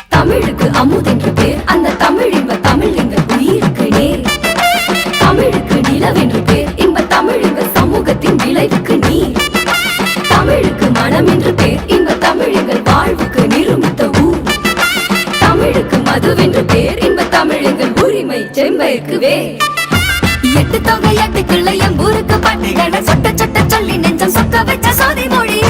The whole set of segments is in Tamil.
தமிழுக்கு அமுதென்று பேர், அந்த தமிழ் இன்ப தமிழ் எங்கள் உயிருக்கு நேர். தமிழுக்கு நிலவென்று பேர், இன்ப தமிழ் எங்கள் சமூகத்தின் விளைவுக்கு நீர். தமிழுக்கு மனம் என்று பேர், இன்ப தமிழ் எங்கள் வாழ்வுக்கு நிருமித்த ஊர். தமிழுக்கு மதுவென்று பேர், இன்ப தமிழ் எங்கள் உரிமை செம்பயிற்கு வேர். எட்டு தொகை எட்டு கிள்ளை எம்பூருக்கு பாட்டுகளை சொட்ட சொட்ட சொல்லி நெஞ்சம் சொக்க வச்ச சோதி மொழி.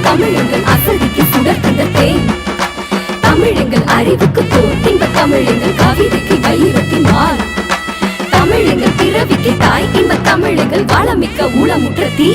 தமிழங்கள் அசதிக்கு சுடர்ந்த தேன். தமிழங்கள் அறிவுக்கு தோல், இன்ப தமிழங்கள் கவிதைக்கு வைரத்தின் மால். தமிழங்கள் பிறவிக்கு தாய், இன்ப தமிழங்கள் வளமிக்க உளமுற்ற தீ.